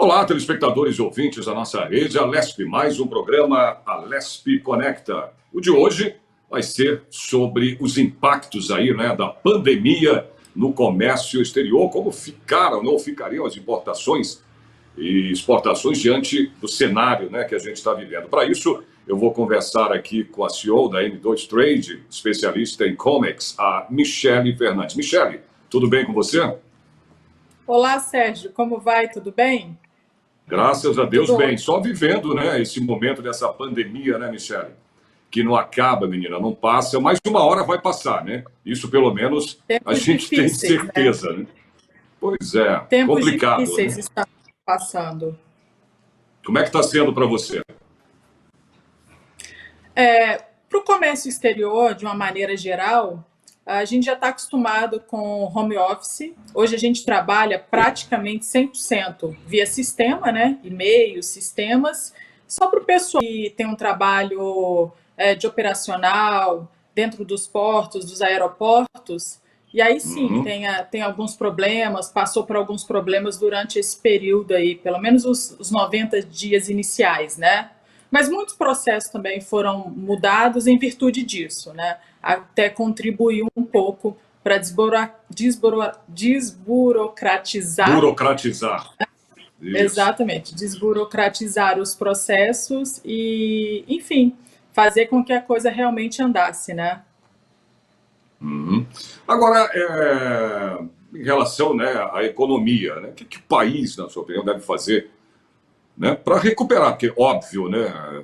Olá, telespectadores e ouvintes da nossa rede Alesp, mais um programa Alesp Conecta. O de hoje vai ser sobre os impactos aí, da pandemia no comércio exterior, como ficaram, não ficariam as importações e exportações diante do cenário, que a gente está vivendo. Para isso, eu vou conversar aqui com a CEO da M2 Trade, especialista em Comex, a Michele Fernandes. Michele, tudo bem com você? Olá, Sérgio, como vai? Tudo bem? Graças a Deus, Tudo bem. ótimo. Só vivendo, esse momento dessa pandemia, Michele? Que não acaba, menina, não passa, mas uma hora vai passar, né? Isso, pelo menos, a Tempos gente tem difíceis, né? certeza, né? Pois é, Tempos complicado, difíceis né? estão passando. Como é que está sendo para você? Para o comércio exterior, de uma maneira geral, a gente já está acostumado com home office. Hoje a gente trabalha praticamente 100% via sistema, né? E-mails, sistemas. Só para o pessoal que tem um trabalho de operacional dentro dos portos, dos aeroportos. E aí sim, Uhum. tem alguns problemas, passou por alguns problemas durante esse período aí, pelo menos os 90 dias iniciais, né? Mas muitos processos também foram mudados em virtude disso, né? Até contribuiu um pouco para desburocratizar, Burocratizar. Isso. exatamente, desburocratizar os processos e, enfim, fazer com que a coisa realmente andasse, né? Uhum. Agora, em relação, à economia, o que o país, na sua opinião, deve fazer, para recuperar? Porque, óbvio,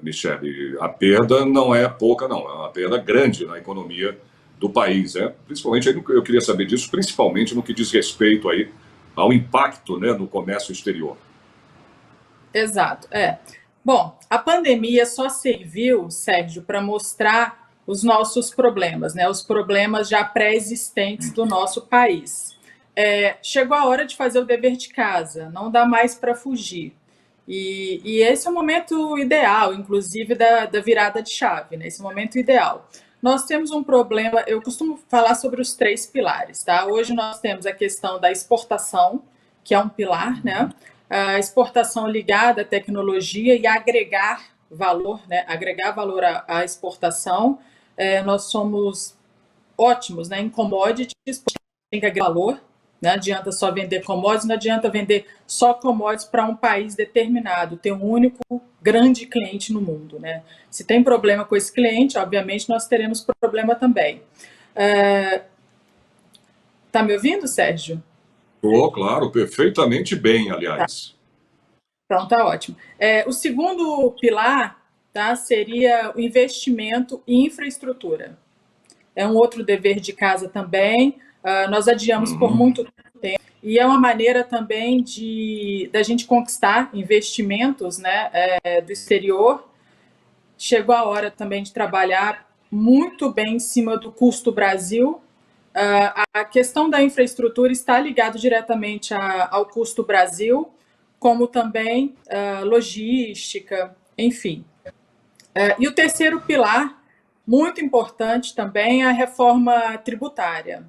Michele, a perda não é pouca, não. É uma perda grande na economia do país, né? Principalmente, eu queria saber disso, principalmente no que diz respeito aí ao impacto, no comércio exterior. Exato, é. Bom, a pandemia só serviu, Sérgio, para mostrar os nossos problemas, né? Os problemas já pré-existentes do nosso país. Chegou a hora de fazer o dever de casa, não dá mais para fugir. E esse é o momento ideal, inclusive, da virada de chave, né? Esse é o momento ideal. Nós temos um problema, eu costumo falar sobre os 3 pilares, tá? Hoje nós temos a questão da exportação, que é um pilar, né? A exportação ligada à tecnologia e agregar valor, né? Agregar valor à exportação. Nós somos ótimos, né? Em commodities, tem que agregar valor. Não adianta só vender commodities, não adianta vender só commodities para um país determinado, ter um único grande cliente no mundo, né? Se tem problema com esse cliente, obviamente nós teremos problema também. Tá me ouvindo, Sérgio? Claro, perfeitamente bem, Tá. aliás. Então tá ótimo. O segundo pilar, tá, seria o investimento em infraestrutura. É um outro dever de casa também. Nós adiamos por Uhum. muito tempo e é uma maneira também da gente conquistar investimentos, né, do exterior. Chegou a hora também de trabalhar muito bem em cima do custo Brasil. A questão da infraestrutura está ligada diretamente ao custo Brasil, como também logística, enfim. E o terceiro pilar, muito importante também, é a reforma tributária.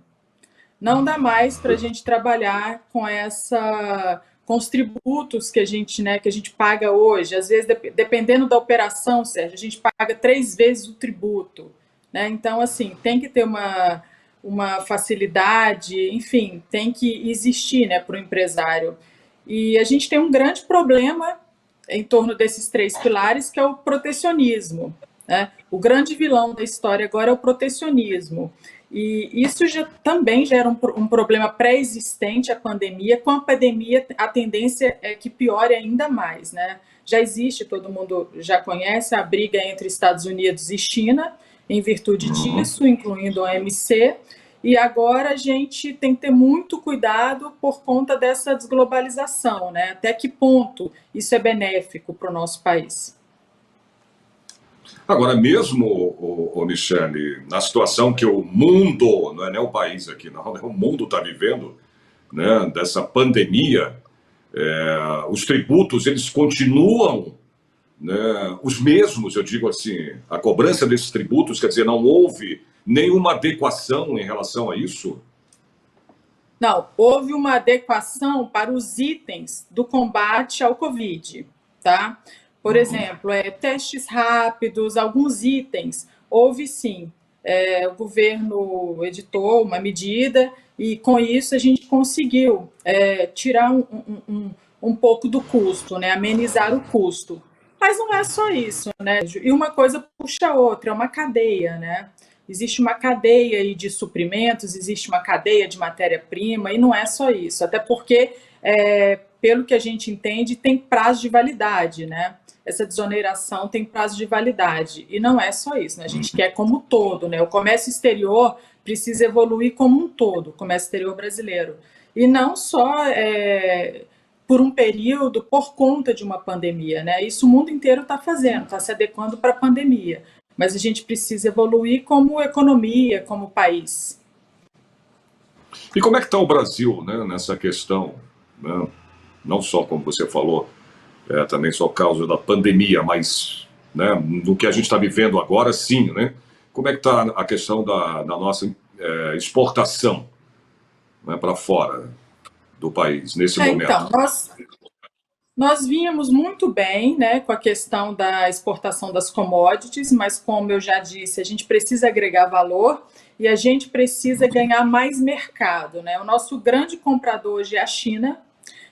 Não dá mais para a gente trabalhar com os tributos que a gente paga hoje. Às vezes, dependendo da operação, Sérgio, a gente paga 3 vezes o tributo, né? Então, assim, tem que ter uma facilidade, enfim, tem que existir, né, para o empresário. E a gente tem um grande problema em torno desses 3 pilares, que é o protecionismo, né? O grande vilão da história agora é o protecionismo. E isso também gera um problema pré-existente à pandemia. Com a pandemia, a tendência é que piore ainda mais, né? Já existe, todo mundo já conhece, a briga entre Estados Unidos e China, em virtude Uhum. disso, incluindo a OMC. E agora a gente tem que ter muito cuidado por conta dessa desglobalização, né? Até que ponto isso é benéfico para o nosso país? Agora, mesmo, Michele, na situação que o mundo, não é nem o país aqui, não, o mundo está vivendo, dessa pandemia, os tributos, eles continuam, os mesmos, eu digo assim, a cobrança desses tributos, quer dizer, não houve nenhuma adequação em relação a isso? Não, houve uma adequação para os itens do combate ao Covid, tá? Por exemplo, testes rápidos, alguns itens, houve sim. O governo editou uma medida e com isso a gente conseguiu tirar um pouco do custo, né? Amenizar o custo. Mas não é só isso, né? E uma coisa puxa a outra, é uma cadeia, né? Existe uma cadeia aí de suprimentos, existe uma cadeia de matéria-prima, e não é só isso, até porque, pelo que a gente entende, tem prazo de validade, né? Essa desoneração tem prazo de validade, e não é só isso, né? A gente quer como um todo, né? O comércio exterior precisa evoluir como um todo, o comércio exterior brasileiro, e não só por um período, por conta de uma pandemia, né? Isso o mundo inteiro está fazendo, está se adequando para a pandemia. Mas a gente precisa evoluir como economia, como país. E como é que está o Brasil, né, nessa questão, né? Não só, como você falou, também só causa da pandemia, mas, né, do que a gente está vivendo agora, sim, né? Como é que está a questão da nossa exportação, né, para fora do país, nesse Então, momento? nós vínhamos muito bem, né, com a questão da exportação das commodities, mas como eu já disse, a gente precisa agregar valor e a gente precisa ganhar mais mercado, né? O nosso grande comprador hoje é a China.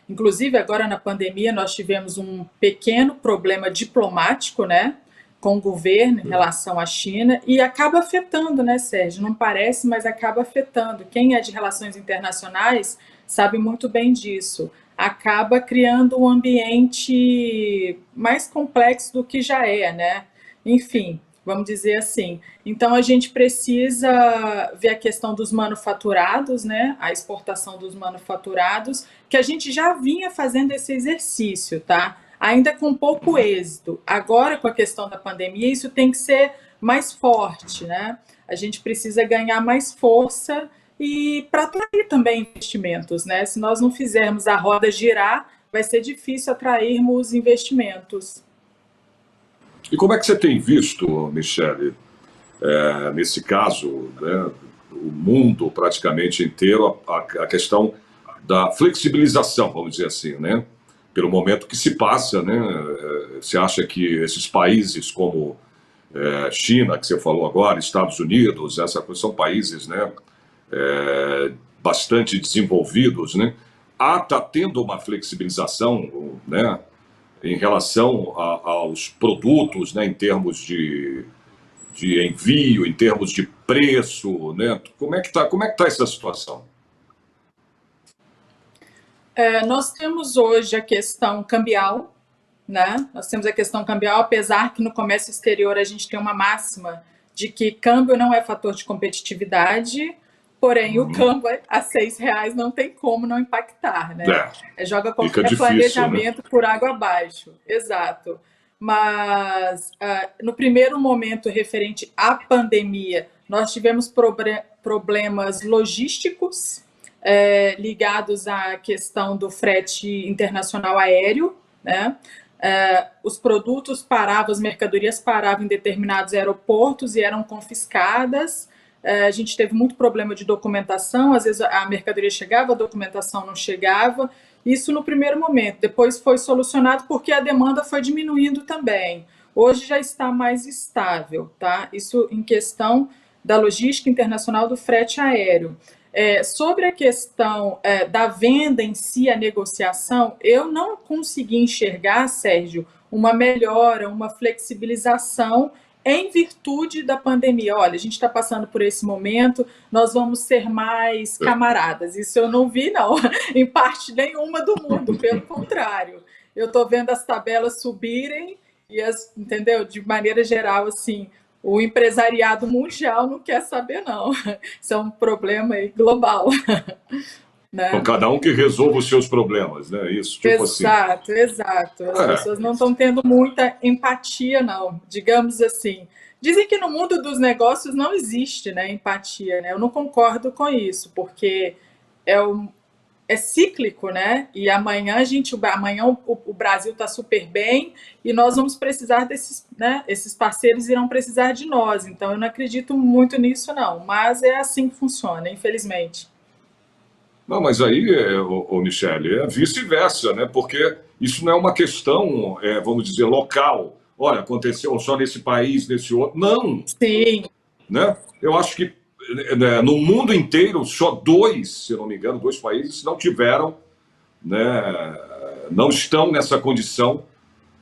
Inclusive, agora na pandemia, nós tivemos um pequeno problema diplomático, né, com o governo em relação à China, e acaba afetando, né, Sérgio? Não parece, mas acaba afetando. Quem é de relações internacionais sabe muito bem disso. Acaba criando um ambiente mais complexo do que já é, né? Enfim, vamos dizer assim. Então a gente precisa ver a questão dos manufaturados, né? A exportação dos manufaturados, que a gente já vinha fazendo esse exercício, tá? Ainda com pouco êxito. Agora, com a questão da pandemia, isso tem que ser mais forte, né? A gente precisa ganhar mais força e para atrair também investimentos, né? Se nós não fizermos a roda girar, vai ser difícil atrairmos investimentos. E como é que você tem visto, Michele, nesse caso, né, o mundo praticamente inteiro, a questão da flexibilização, vamos dizer assim, né? Pelo momento que se passa, né? Você acha que esses países como China, que você falou agora, Estados Unidos, são países, né, bastante desenvolvidos, né? Está tendo uma flexibilização, né, em relação aos produtos, né, em termos de envio, em termos de preço, né? Como é que tá essa situação? Nós temos hoje a questão cambial, né? Nós temos a questão cambial, apesar que no comércio exterior a gente tem uma máxima de que câmbio não é fator de competitividade, porém o câmbio a R$ 6 não tem como não impactar, né? Joga Fica qualquer difícil, né? planejamento por água abaixo, exato. Mas no primeiro momento referente à pandemia, nós tivemos problemas logísticos ligados à questão do frete internacional aéreo, né? Os produtos paravam, as mercadorias paravam em determinados aeroportos e eram confiscadas. A gente teve muito problema de documentação, às vezes a mercadoria chegava, a documentação não chegava. Isso no primeiro momento. Depois foi solucionado porque a demanda foi diminuindo também. Hoje já está mais estável, tá? Isso em questão da logística internacional do frete aéreo. Sobre a questão da venda em si, a negociação, eu não consegui enxergar, Sérgio, uma melhora, uma flexibilização em virtude da pandemia. Olha, a gente está passando por esse momento, nós vamos ser mais camaradas. Isso eu não vi, não, em parte nenhuma do mundo, pelo contrário. Eu estou vendo as tabelas subirem e, entendeu? De maneira geral, assim, o empresariado mundial não quer saber, não. Isso é um problema aí global. Né? Então, cada um que resolva os seus problemas, né? Isso, tipo exato, assim. Exato. As pessoas não estão tendo muita empatia, não, digamos assim. Dizem que no mundo dos negócios não existe, né, empatia, né? Eu não concordo com isso, porque é cíclico, né? E amanhã o Brasil está super bem e nós vamos precisar desses, né? Esses parceiros irão precisar de nós. Então eu não acredito muito nisso, não. Mas é assim que funciona, infelizmente. Não, mas aí, Michele, é vice-versa, né? Porque isso não é uma questão, vamos dizer, local. Olha, aconteceu só nesse país, nesse outro. Não, Sim, né? Eu acho que né, no mundo inteiro, só dois, se eu não me engano, dois países não tiveram, né, não estão nessa condição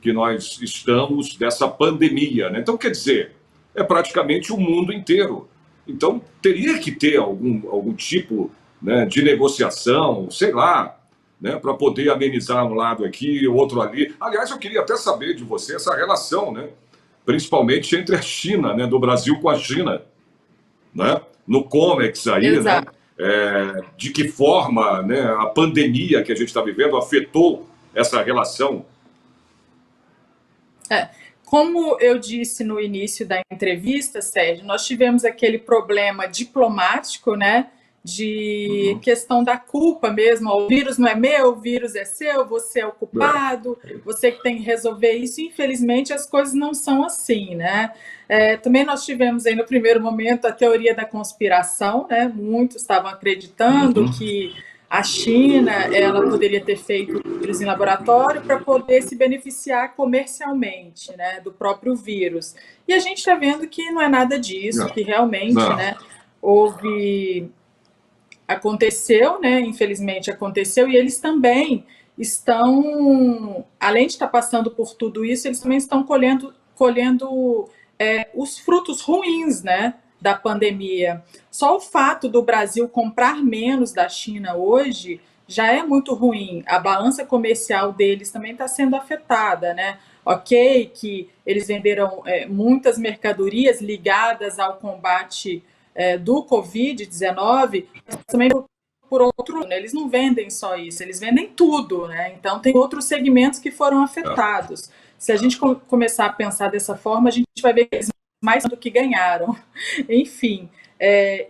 que nós estamos dessa pandemia, né? Então, quer dizer, é praticamente o mundo inteiro. Então, teria que ter algum tipo, né, de negociação, sei lá, né, para poder amenizar um lado aqui, outro ali. Aliás, eu queria até saber de você essa relação, né, principalmente entre a China, né, do Brasil com a China, né, no COMEX aí, né, exato. de que forma, né, a pandemia que a gente está vivendo afetou essa relação. É, como eu disse no início da entrevista, Sérgio, nós tivemos aquele problema diplomático, né, de Uhum. questão da culpa mesmo. O vírus não é meu, o vírus é seu, você é o culpado, você que tem que resolver isso. Infelizmente, as coisas não são assim, né? Também nós tivemos aí no primeiro momento a teoria da conspiração, né? Muitos estavam acreditando Uhum. que a China ela poderia ter feito vírus em laboratório para poder se beneficiar comercialmente, né, do próprio vírus. E a gente está vendo que não é nada disso, Não, que realmente, não. né, houve, aconteceu, né, infelizmente aconteceu, e eles também estão, além de estar passando por tudo isso, eles também estão colhendo os frutos ruins, né, da pandemia. Só o fato do Brasil comprar menos da China hoje já é muito ruim. A balança comercial deles também está sendo afetada, né? Ok, que eles venderam muitas mercadorias ligadas ao combate do Covid-19, mas também por outro, né? Eles não vendem só isso, eles vendem tudo, né? Então tem outros segmentos que foram afetados. Se a gente começar a pensar dessa forma, a gente vai ver que eles mais do que ganharam. Enfim,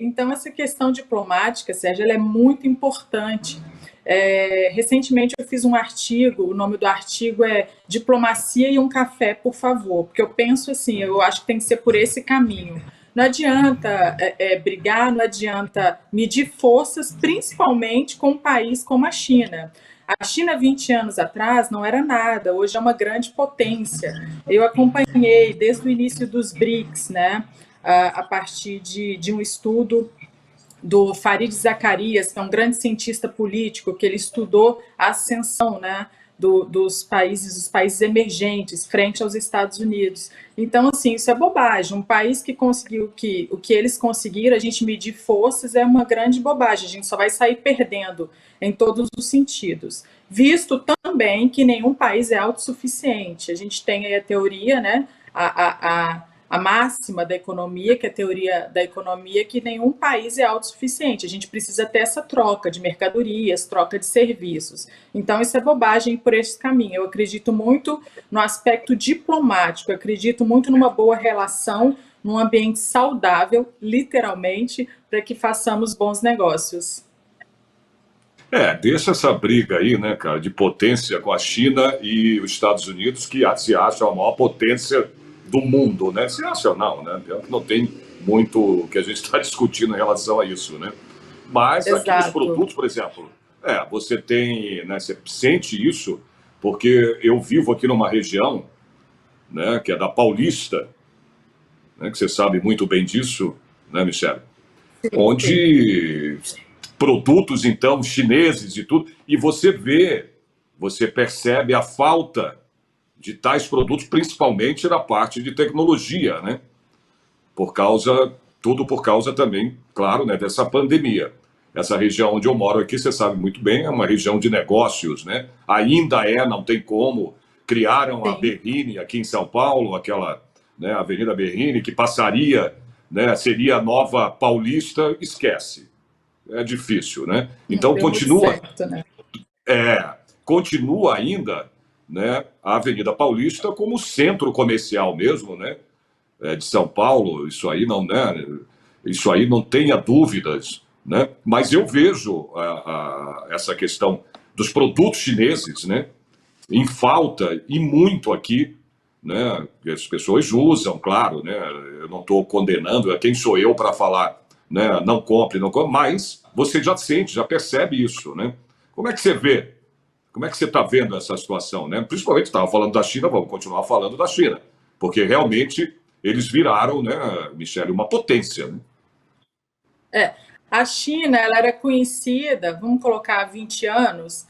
então essa questão diplomática, Sérgio, ela é muito importante. Recentemente eu fiz um artigo, o nome do artigo é Diplomacia e um Café, por favor, porque eu penso assim, eu acho que tem que ser por esse caminho. Não adianta brigar, não adianta medir forças, principalmente com um país como a China. A China, 20 anos atrás, não era nada, hoje é uma grande potência. Eu acompanhei desde o início dos BRICS, né, a partir de um estudo do Farid Zacarias, que é um grande cientista político, que ele estudou a ascensão, né, dos países emergentes frente aos Estados Unidos. Então, assim, isso é bobagem. Um país que conseguiu o que eles conseguiram, a gente medir forças, é uma grande bobagem. A gente só vai sair perdendo em todos os sentidos. Visto também que nenhum país é autossuficiente. A gente tem aí a teoria, né, a máxima da economia, que é a teoria da economia, que nenhum país é autossuficiente. A gente precisa ter essa troca de mercadorias, troca de serviços. Então, isso é bobagem por esse caminho. Eu acredito muito no aspecto diplomático, eu acredito muito numa boa relação, num ambiente saudável, literalmente, para que façamos bons negócios. Deixa essa briga aí, né, cara, de potência com a China e os Estados Unidos, que se acha a maior potência do mundo, né? Se acha ou não, né? Não tem muito o que a gente está discutindo em relação a isso, né? Mas aqui os Exato. produtos, por exemplo, você tem, né, você sente isso, porque eu vivo aqui numa região, né, que é da Paulista, né, que você sabe muito bem disso, né, Michele? Sim. Onde produtos, então, chineses e tudo, e você percebe a falta de tais produtos, principalmente na parte de tecnologia, né? Tudo por causa também, claro, né, dessa pandemia. Essa região onde eu moro aqui, você sabe muito bem, é uma região de negócios, né? Ainda não tem como. Criaram a Sim. Berrini aqui em São Paulo, aquela, né, Avenida Berrini, que passaria, né, seria a nova Paulista, esquece. É difícil, né? Não Então deu muito certo, né? continua ainda, né, a Avenida Paulista como centro comercial mesmo, né, de São Paulo. Isso aí não tenha dúvidas, né? Mas eu vejo essa questão dos produtos chineses, né, em falta e muito aqui, né? As pessoas usam, claro, né? Eu não estou condenando, quem sou eu para falar, né? Não compre, não compre, mas você já sente, já percebe isso, né? Como é que você vê? Como é que você está vendo essa situação, né? Principalmente, estava falando da China, vamos continuar falando da China, porque realmente eles viraram, né, Michele, uma potência, né? É, a China, ela era conhecida, vamos colocar há 20 anos,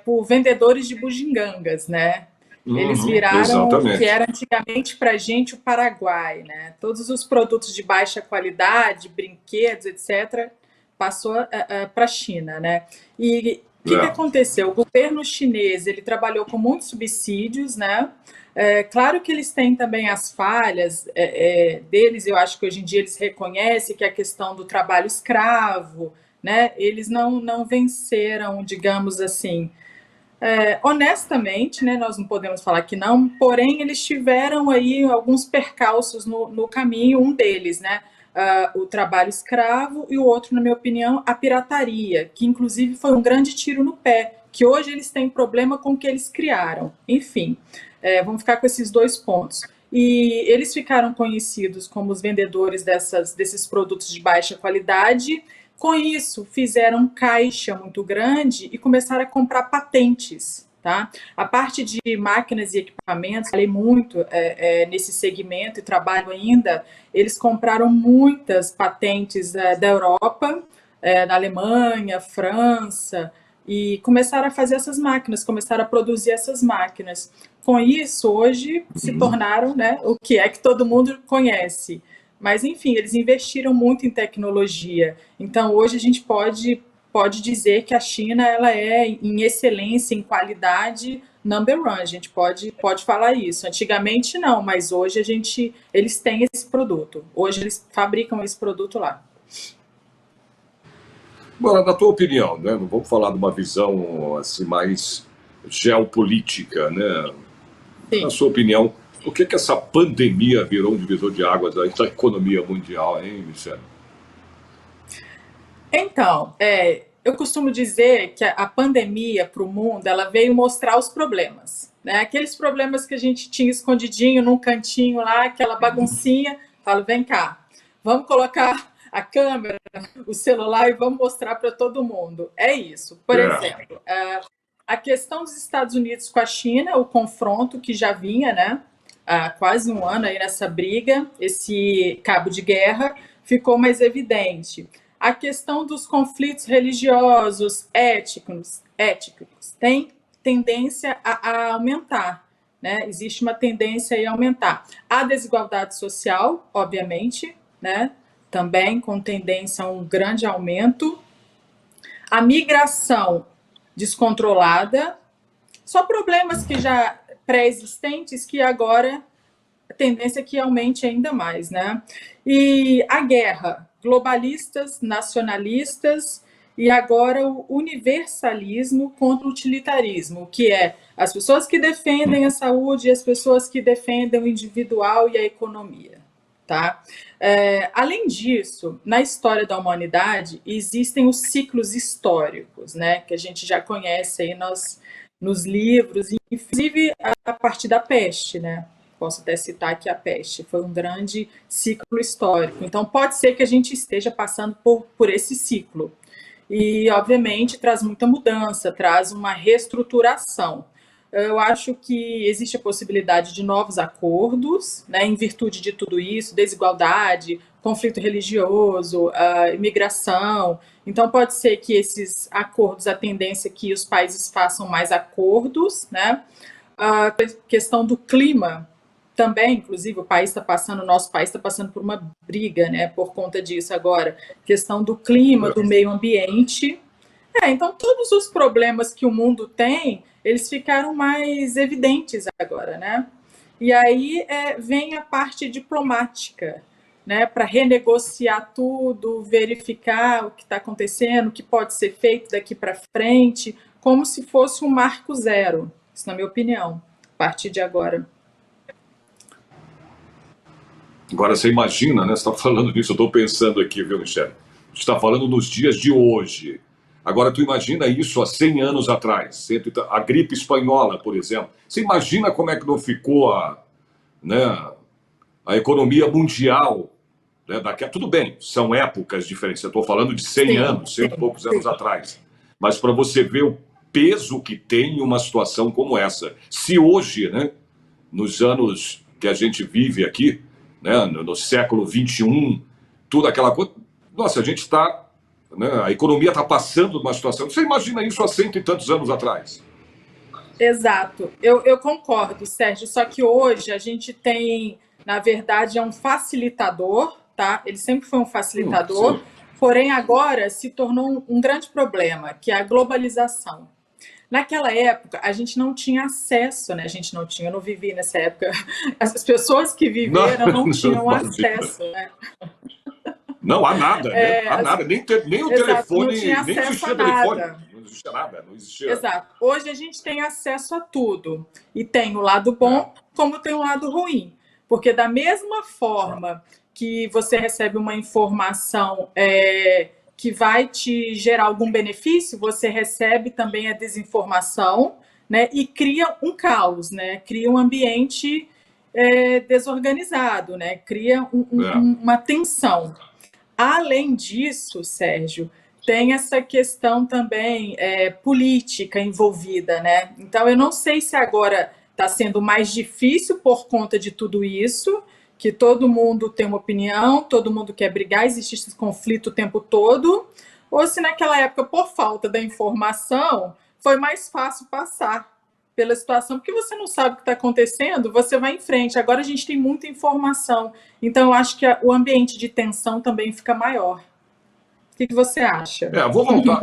por vendedores de bugigangas, né? Eles viraram o que Exatamente. era antigamente para a gente o Paraguai, né? Todos os produtos de baixa qualidade, brinquedos, etc., passou para a China, né? E o que É. aconteceu? O governo chinês ele trabalhou com muitos subsídios, né? Claro que eles têm também as falhas deles, eu acho que hoje em dia eles reconhecem que a questão do trabalho escravo, né? Eles não venceram, digamos assim, honestamente, né, nós não podemos falar que não, porém eles tiveram aí alguns percalços no caminho, um deles, né, o trabalho escravo e o outro, na minha opinião, a pirataria, que inclusive foi um grande tiro no pé, que hoje eles têm problema com o que eles criaram. Enfim, vamos ficar com esses dois pontos. E eles ficaram conhecidos como os vendedores desses produtos de baixa qualidade. Com isso, fizeram um caixa muito grande e começaram a comprar patentes. Tá? A parte de máquinas e equipamentos, falei muito nesse segmento e trabalho ainda, eles compraram muitas patentes da Europa, da Alemanha, França, e começaram a fazer essas máquinas, começaram a produzir essas máquinas. Com isso, hoje se tornaram, né, o que é que todo mundo conhece. Mas, enfim, eles investiram muito em tecnologia. Então, hoje a gente pode dizer que a China ela é em excelência, em qualidade, number one. A gente pode falar isso. Antigamente não, mas hoje eles têm esse produto. Hoje eles fabricam esse produto lá. Agora, na tua opinião, né, não vamos falar de uma visão assim, mais geopolítica, né? Na Sim. sua opinião, por que essa pandemia virou um divisor de águas da economia mundial, hein, Michele? Então, eu costumo dizer que a pandemia para o mundo ela veio mostrar os problemas, né? Aqueles problemas que a gente tinha escondidinho num cantinho lá, aquela baguncinha. Falo, vem cá, vamos colocar a câmera, o celular e vamos mostrar para todo mundo. É isso. Por exemplo, a questão dos Estados Unidos com a China, o confronto que já vinha, né? Há quase um ano aí nessa briga, esse cabo de guerra ficou mais evidente. A questão dos conflitos religiosos, étnicos tem tendência a aumentar, né? Existe uma tendência a aumentar. A desigualdade social, obviamente, né? Também com tendência a um grande aumento. A migração descontrolada, só problemas que já pré-existentes que agora a tendência é que aumente ainda mais, né? E a guerra, globalistas, nacionalistas e agora o universalismo contra o utilitarismo, que é as pessoas que defendem a saúde e as pessoas que defendem o individual e a economia, tá? Além disso, na história da humanidade existem os ciclos históricos, né? Que a gente já conhece aí nos livros, inclusive a partir da peste, né? Posso até citar que a peste foi um grande ciclo histórico. Então, pode ser que a gente esteja passando por esse ciclo. E, obviamente, traz muita mudança, traz uma reestruturação. Eu acho que existe a possibilidade de novos acordos, né, em virtude de tudo isso, desigualdade, conflito religioso, imigração. Então, pode ser que esses acordos, a tendência é que os países façam mais acordos, né? A questão do clima também, inclusive, o nosso país está passando por uma briga, né, por conta disso agora. Questão do clima, do meio ambiente. Então, todos os problemas que o mundo tem, eles ficaram mais evidentes agora, né? E aí vem a parte diplomática, né, para renegociar tudo, verificar o que está acontecendo, o que pode ser feito daqui para frente, como se fosse um marco zero. Isso, na minha opinião, a partir de agora. Agora, você imagina, né? Você está falando disso, eu estou pensando aqui, viu, Michele? A gente está falando nos dias de hoje. Agora, tu imagina isso há 100 anos atrás, a gripe espanhola, por exemplo. Você imagina como é que não ficou né, a economia mundial, né? Tudo bem, são épocas diferentes. Eu estou falando de 100 Sim, anos, cento e sim, poucos anos atrás. Mas para você ver o peso que tem uma situação como essa. Se hoje, né, nos anos que a gente vive aqui, né, no século XXI, tudo aquela coisa. Nossa, a gente está. Né, a economia está passando de uma situação. Você imagina isso há cento e tantos anos atrás? exato. Eu concordo, Sérgio. Só que hoje a gente tem, na verdade, é um facilitador, tá? Ele sempre foi um facilitador, Sim. porém agora se tornou um grande problema, que é a globalização. Naquela época, a gente não tinha acesso, né? A gente não tinha, eu não vivi nessa época. As pessoas que Não, viveram não não tinham imagina. acesso, né? Não há nada, né? É, Há nada. Nem o exato, não tinha telefone, nem acesso a existia telefone. nada. Não existia nada, não existia. Exato. Hoje a gente tem acesso a tudo. E tem o lado É, bom, como tem o lado ruim. Porque da mesma forma que você recebe uma informação que vai te gerar algum benefício, você recebe também a desinformação, né? E cria um caos, né? Cria um ambiente desorganizado, né? Cria é. uma tensão. Além disso, Sérgio, tem essa questão também política envolvida, né? Então, eu não sei se agora está sendo mais difícil por conta de tudo isso, que todo mundo tem uma opinião, todo mundo quer brigar, existe esse conflito o tempo todo, ou se naquela época, por falta da informação, foi mais fácil passar pela situação, porque você não sabe o que está acontecendo, você vai em frente. Agora a gente tem muita informação, então eu acho que o ambiente de tensão também fica maior. O que você acha? Vou voltar.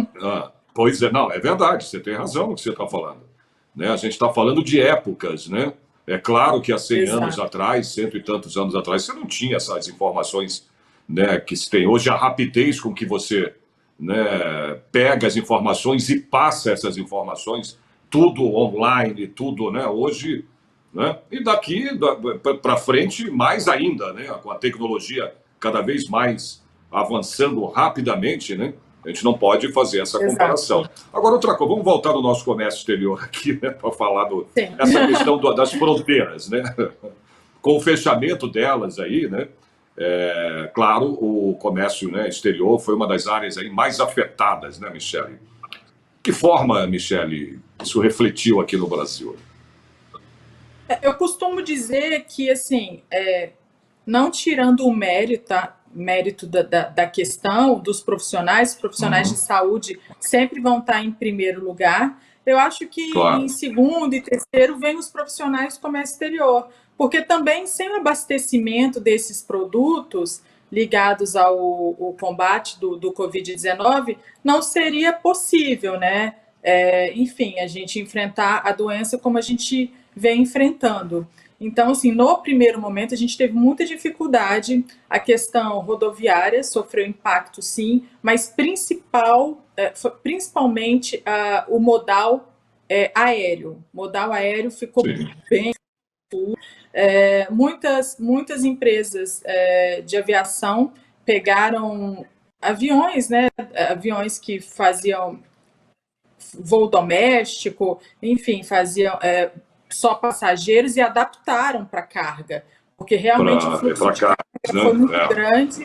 Pois é, não, é verdade, você tem razão no que você está falando. Né? A gente está falando de épocas, né? É claro que há 100 anos Exato. atrás, cento e tantos anos atrás, você não tinha essas informações, né, que se tem hoje, a rapidez com que você, né, pega as informações e passa essas informações, tudo online, tudo, né, hoje, né, e daqui para frente mais ainda, né, com a tecnologia cada vez mais avançando rapidamente, né, a gente não pode fazer essa comparação. Exato. Agora, outra coisa, vamos voltar no nosso comércio exterior aqui, né, para falar Sim. essa questão das fronteiras, né? Com o fechamento delas aí, né? Claro, o comércio, né, exterior foi uma das áreas aí mais afetadas, né, Michele? Que forma, Michele, isso refletiu aqui no Brasil? Eu costumo dizer que, assim, não tirando o mérito da questão dos profissionais, os profissionais de Uhum. saúde sempre vão estar em primeiro lugar. Eu acho que em Claro, segundo e terceiro vem os profissionais do comércio exterior, porque também sem o abastecimento desses produtos ligados ao combate do Covid-19, não seria possível, né? Enfim, a gente enfrentar a doença como a gente vem enfrentando. Então, assim, no primeiro momento a gente teve muita dificuldade, a questão rodoviária sofreu impacto, sim, mas principalmente o modal aéreo. O modal aéreo ficou sim. bem. Muitas empresas de aviação pegaram aviões, né? Aviões que faziam voo doméstico, enfim, faziam só passageiros e adaptaram para carga, porque realmente o fluxo Para de cá, carga foi né? muito grande,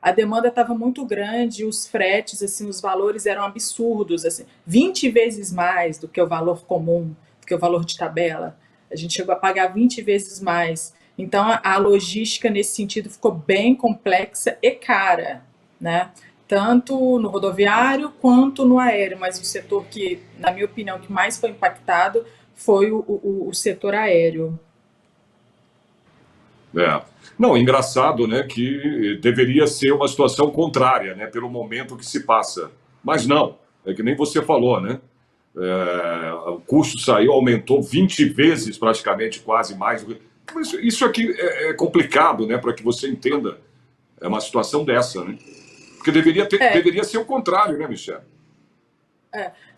a demanda estava muito grande, os fretes, assim, os valores eram absurdos, assim, 20 vezes mais do que o valor comum, do que o valor de tabela. A gente chegou a pagar 20 vezes mais. Então, a logística, nesse sentido, ficou bem complexa e cara, né? Tanto no rodoviário quanto no aéreo, mas o setor que, na minha opinião, que mais foi impactado foi o setor aéreo. É. Não, engraçado, né, que deveria ser uma situação contrária, né, pelo momento que se passa. Mas não, é que nem você falou, né? O custo saiu, aumentou 20 vezes, praticamente, quase mais. Isso aqui é complicado, né, para que você entenda. É uma situação dessa, né? Porque É, deveria ser o contrário, né, Michel?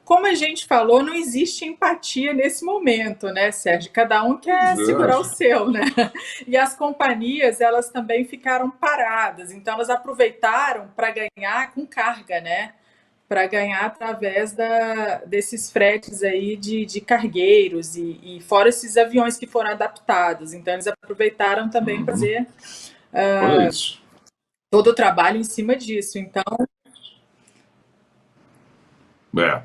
como a gente falou, não existe empatia nesse momento, né, Sérgio? Cada um quer segurar o seu, né? E as companhias, elas também ficaram paradas, então elas aproveitaram para ganhar com carga, né? Para ganhar através desses fretes aí de cargueiros e fora esses aviões que foram adaptados. Então eles aproveitaram também para fazer Olha isso. todo o trabalho em cima disso. Então, É,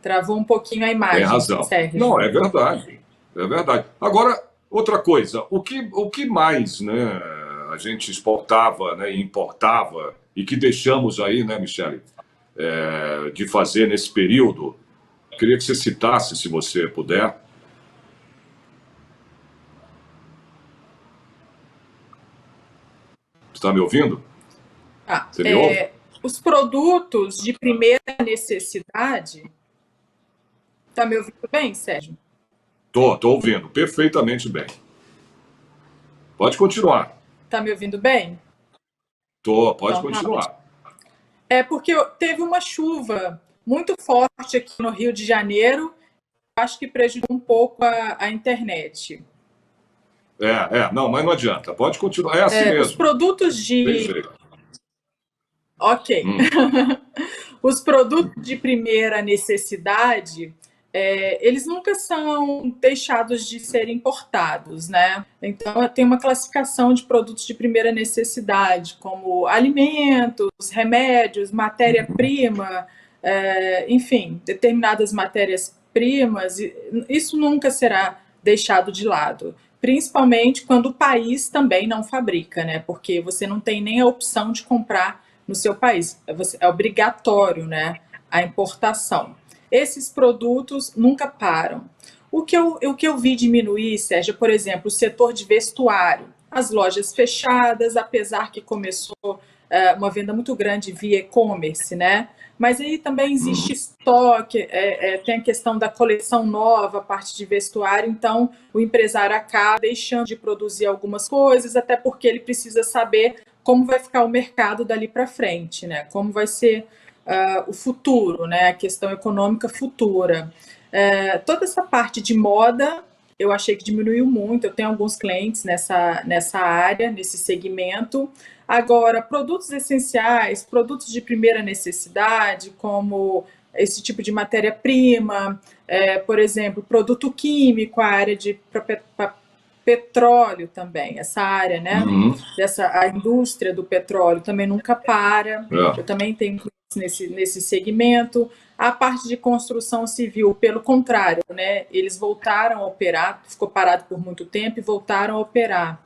travou um pouquinho a tem imagem, razão. Não, Sérgio. é verdade. É verdade. Agora, outra coisa, o que mais, né, a gente exportava, né, e importava e que deixamos aí, né, Michele, de fazer nesse período? Queria que você citasse, se você puder. Está me ouvindo? Ah, Você me ouve? os produtos de primeira necessidade. Tá me ouvindo bem, Sérgio? Tô ouvindo perfeitamente bem. Pode continuar. Tá me ouvindo bem? Pode Então, tá ótimo. continuar. É porque teve uma chuva muito forte aqui no Rio de Janeiro, acho que prejudicou um pouco a internet. Não, mas não adianta. Pode continuar. É assim Os mesmo. produtos Tem de. jeito. Ok. Hum. Os produtos de primeira necessidade, eles nunca são deixados de ser importados, né? Então, tem uma classificação de produtos de primeira necessidade, como alimentos, remédios, matéria-prima, enfim, determinadas matérias-primas. Isso nunca será deixado de lado, principalmente quando o país também não fabrica, né? Porque você não tem nem a opção de comprar no seu país. É obrigatório, né, a importação. Esses produtos nunca param. O que eu vi diminuir, Sérgio, por exemplo, o setor de vestuário. As lojas fechadas, apesar que começou uma venda muito grande via e-commerce, né? Mas aí também existe estoque, tem a questão da coleção nova, a parte de vestuário, então o empresário acaba deixando de produzir algumas coisas, até porque ele precisa saber como vai ficar o mercado dali para frente, né? Como vai ser o futuro, né? A questão econômica futura. Toda essa parte de moda, eu achei que diminuiu muito. Eu tenho alguns clientes nessa área, nesse segmento. Agora, produtos essenciais, produtos de primeira necessidade, como esse tipo de matéria-prima, por exemplo, produto químico, a área de petróleo também, essa área, né? A indústria do petróleo também nunca para. Eu É. também tenho nesse segmento. A parte de construção civil, pelo contrário, né? Eles voltaram a operar, ficou parado por muito tempo e voltaram a operar.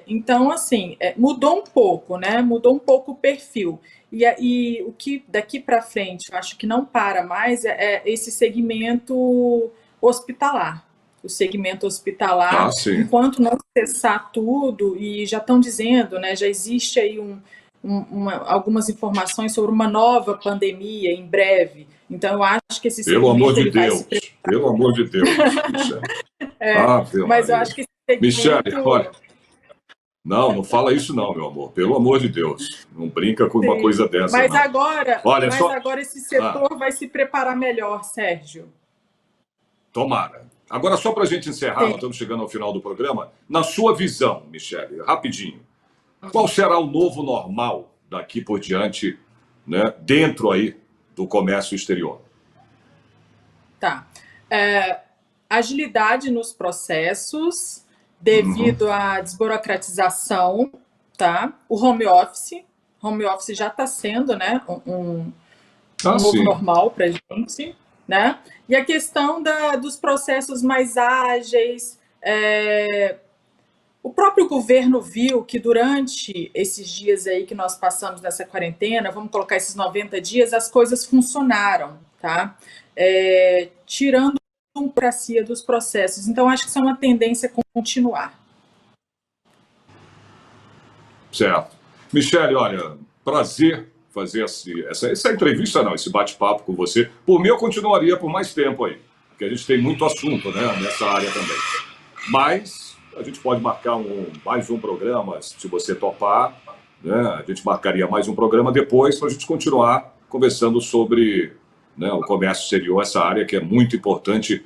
Então, assim, mudou um pouco, né? Mudou um pouco o perfil. E o que daqui para frente eu acho que não para mais é esse segmento hospitalar. O segmento Ah, hospitalar, sim. enquanto não cessar tudo, e já estão dizendo, né? Já existe aí algumas informações sobre uma nova pandemia em breve. Então, eu acho que esse Pelo amor segmento de ele vai se Deus. Pelo amor de Deus, Michele. Ave mas eu Maria. acho que esse Michele, segmento. olha. Não fala isso não, meu amor. Pelo amor de Deus. Não brinca com uma Sim. coisa dessa, Mas não. agora, Olha mas só. agora esse Ah, setor vai se preparar melhor, Sérgio. tomara. Agora, só para a gente encerrar, nós Sim. estamos chegando ao final do programa. Na sua visão, Michele, rapidinho, qual será o novo normal daqui por diante, né, dentro aí do comércio exterior? Tá. Agilidade nos processos, Uhum. devido à desburocratização, tá? O home office já está sendo, né, um Ah, novo sim. normal para a gente, né? E a questão dos processos mais ágeis, o próprio governo viu que durante esses dias aí que nós passamos nessa quarentena, vamos colocar esses 90 dias, as coisas funcionaram, tá? Tirando a burocracia dos processos. Então, acho que isso é uma tendência a continuar. Certo. Michele, olha, prazer fazer essa entrevista, não, esse bate-papo com você. Por mim, eu continuaria por mais tempo aí, porque a gente tem muito assunto, né, nessa área também. Mas a gente pode marcar mais um programa, se você topar, né? A gente marcaria mais um programa depois para a gente continuar conversando sobre, né, o comércio exterior, essa área que é muito importante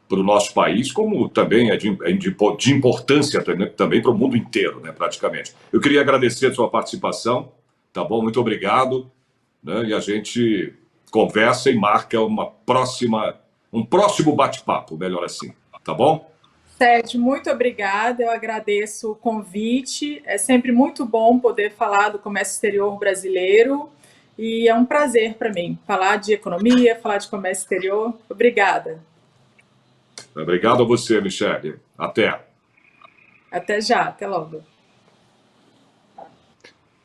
para o nosso país, como também é de importância também para o mundo inteiro, né, praticamente. Eu queria agradecer a sua participação, tá bom? Muito obrigado, né? E a gente conversa e marca um próximo bate-papo, melhor assim, tá bom? Sérgio, muito obrigada. Eu agradeço o convite. É sempre muito bom poder falar do comércio exterior brasileiro e é um prazer para mim falar de economia, falar de comércio exterior. Obrigada. Obrigado a você, Michele. Até. Até já, até logo.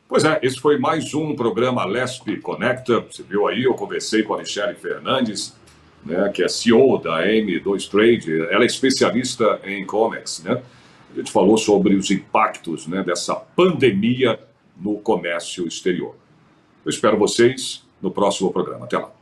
Pois é, esse foi mais um programa Lesp Conecta. Você viu aí, eu conversei com a Michele Fernandes, né, que é CEO da M2 Trade. Ela é especialista em e-commerce, né? A gente falou sobre os impactos, né, dessa pandemia no comércio exterior. Eu espero vocês no próximo programa. Até lá.